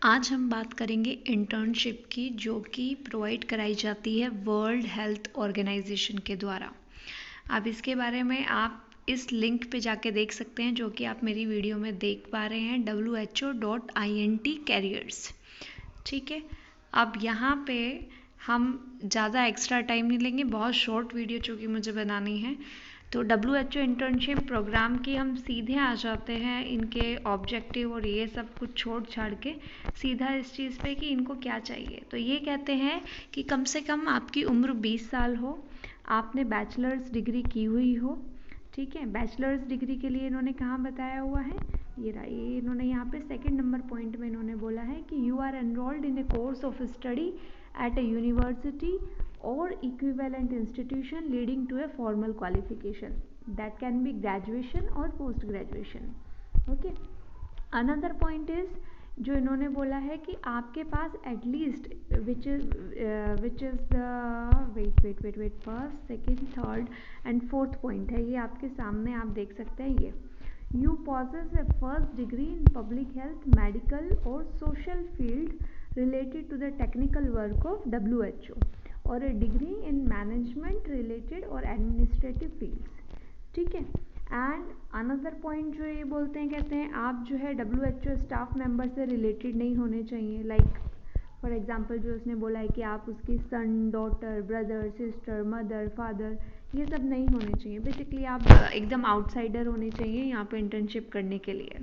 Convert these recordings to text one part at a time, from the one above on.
आज हम बात करेंगे इंटर्नशिप की, जो कि प्रोवाइड कराई जाती है वर्ल्ड हेल्थ ऑर्गेनाइजेशन के द्वारा। अब इसके बारे में आप इस लिंक पे जाके देख सकते हैं, जो कि आप मेरी वीडियो में देख पा रहे हैं, who.int careers। ठीक है, अब यहाँ पे हम ज़्यादा एक्स्ट्रा टाइम नहीं लेंगे, बहुत शॉर्ट वीडियो चूँकि मुझे बनानी है। तो WHO इंटर्नशिप प्रोग्राम की हम सीधे आ जाते हैं इनके ऑब्जेक्टिव और ये सब कुछ छोड़ छाड़ के सीधा इस चीज़ पे कि इनको क्या चाहिए। तो ये कहते हैं कि कम से कम आपकी उम्र 20 साल हो, आपने बैचलर्स डिग्री की हुई हो। ठीक है, बैचलर्स डिग्री के लिए इन्होंने कहाँ बताया हुआ है, ये इन्होंने यहाँ पे सेकंड नंबर पॉइंट में इन्होंने बोला है कि you are enrolled in a course of study at a university or equivalent institution leading to a formal qualification that can be graduation or post graduation. Okay, another point is जो इन्होंने बोला है कि आपके पास at least which is the weight first second third and fourth point है, ये आपके सामने आप देख सकते हैं। ये you possess a first degree in public health, medical और social field related to the technical work of WHO और a degree in management related और एडमिनिस्ट्रेटिव फील्ड्स। ठीक है, एंड अनदर पॉइंट जो ये बोलते हैं, कहते हैं आप जो है WHO स्टाफ मेंबर से रिलेटेड नहीं होने चाहिए। लाइक फॉर एग्जांपल जो उसने बोला है कि आप उसकी son, daughter, brother, sister, mother, father, ये सब नहीं होने चाहिए। बेसिकली आप एकदम आउटसाइडर होने चाहिए यहाँ पे इंटर्नशिप करने के लिए।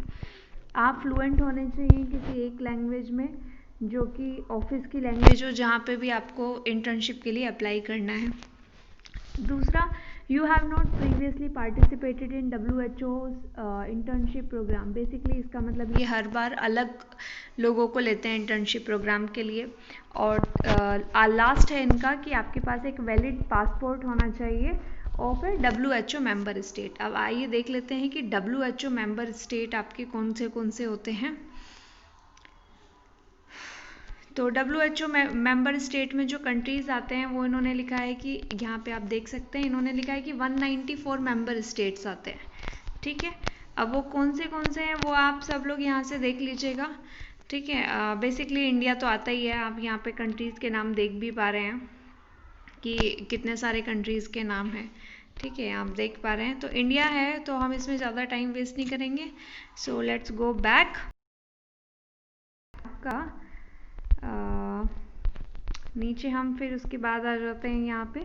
आप फ्लुएंट होने चाहिए किसी एक लैंग्वेज में, जो कि ऑफिस की लैंग्वेज हो जहाँ पे भी आपको इंटर्नशिप के लिए अप्लाई करना है। दूसरा, you have not previously participated in WHO's internship program. Basically इसका मतलब ये हर बार अलग लोगों को लेते हैं इंटर्नशिप प्रोग्राम के लिए। और लास्ट है इनका कि आपके पास एक वैलिड पासपोर्ट होना चाहिए और फिर WHO मेंबर स्टेट। अब आइए देख लेते हैं कि WHO मेंबर स्टेट आपके कौन से होते हैं। तो WHO मेंबर स्टेट में जो कंट्रीज़ आते हैं वो इन्होंने लिखा है कि यहाँ पे आप देख सकते हैं, इन्होंने लिखा है कि 194 मेंबर स्टेट्स आते हैं। ठीक है, अब वो कौन से हैं वो आप सब लोग यहाँ से देख लीजिएगा। ठीक है, बेसिकली इंडिया तो आता ही है, आप यहाँ पे कंट्रीज़ के नाम देख भी पा रहे हैं कि कितने सारे कंट्रीज़ के नाम हैं। ठीक है, आप देख पा रहे हैं, तो इंडिया है, तो हम इसमें ज़्यादा टाइम वेस्ट नहीं करेंगे। So let's go back. आपका नीचे हम फिर उसके बाद आ जाते हैं यहाँ पे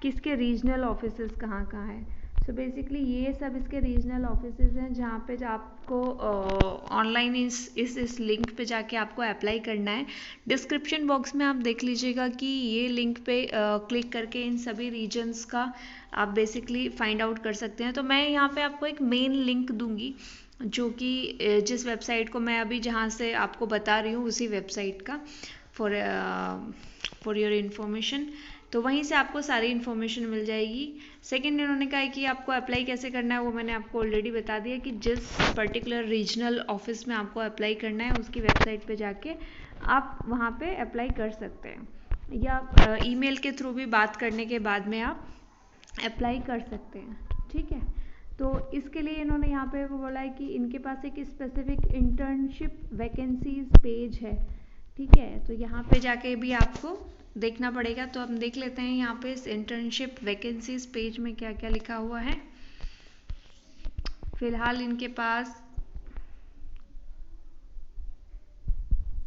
कि इसके रीजनल ऑफिसेस कहाँ है। सो बेसिकली ये सब इसके रीजनल ऑफिसेस हैं जहाँ पे आपको ऑनलाइन इस लिंक पे जाके आपको अप्लाई करना है। डिस्क्रिप्शन बॉक्स में आप देख लीजिएगा कि ये लिंक पे क्लिक करके इन सभी रीजन्स का आप बेसिकली फाइंड आउट कर सकते हैं। तो मैं यहाँ पे आपको एक मेन लिंक दूंगी, जो कि जिस वेबसाइट को मैं अभी जहाँ से आपको बता रही हूँ उसी वेबसाइट का, फॉर योर इन्फॉर्मेशन। तो वहीं से आपको सारी इन्फॉर्मेशन मिल जाएगी। सेकंड, इन्होंने कहा है कि आपको अप्लाई कैसे करना है, वो मैंने आपको ऑलरेडी बता दिया कि जिस पर्टिकुलर रीजनल ऑफिस में आपको अप्लाई करना है उसकी वेबसाइट पे जाके आप वहाँ पे अप्लाई कर सकते हैं, या ईमेल के थ्रू भी बात करने के बाद में आप अप्लाई कर सकते हैं। ठीक है, तो इसके लिए इन्होंने यहाँ पे वो बोला है कि इनके पास एक स्पेसिफिक इंटर्नशिप वैकेंसीज पेज है। ठीक है, तो यहाँ पे जाके भी आपको देखना पड़ेगा। तो हम देख लेते हैं यहाँ पे इस इंटर्नशिप वैकेंसीज पेज में क्या क्या लिखा हुआ है। फिलहाल इनके पास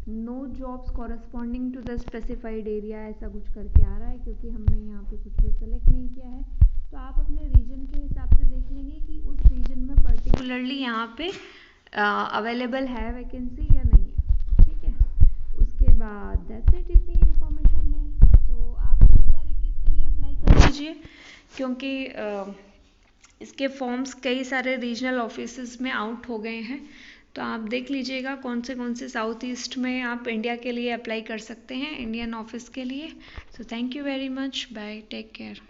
no jobs corresponding to the specified area ऐसा कुछ करके आ रहा है, क्योंकि हमने यहाँ पे कुछ भी सेलेक्ट नहीं किया है। तो आप अपने रीजन के हिसाब से देख लेंगे कि उस रीजन में पर्टिकुलरली यहाँ पे अवेलेबल है वैकेंसी या नहीं है। ठीक है, उसके बाद दैट्स इट, इतनी इन्फॉर्मेशन है। तो आप 2 तारीख के इसके लिए अप्लाई कर लीजिए, क्योंकि इसके फॉर्म्स कई सारे रीजनल ऑफिसेज में आउट हो गए हैं। तो आप देख लीजिएगा कौन से साउथ ईस्ट में आप इंडिया के लिए अप्लाई कर सकते हैं, इंडियन ऑफिस के लिए। So thank you very much, bye, take care.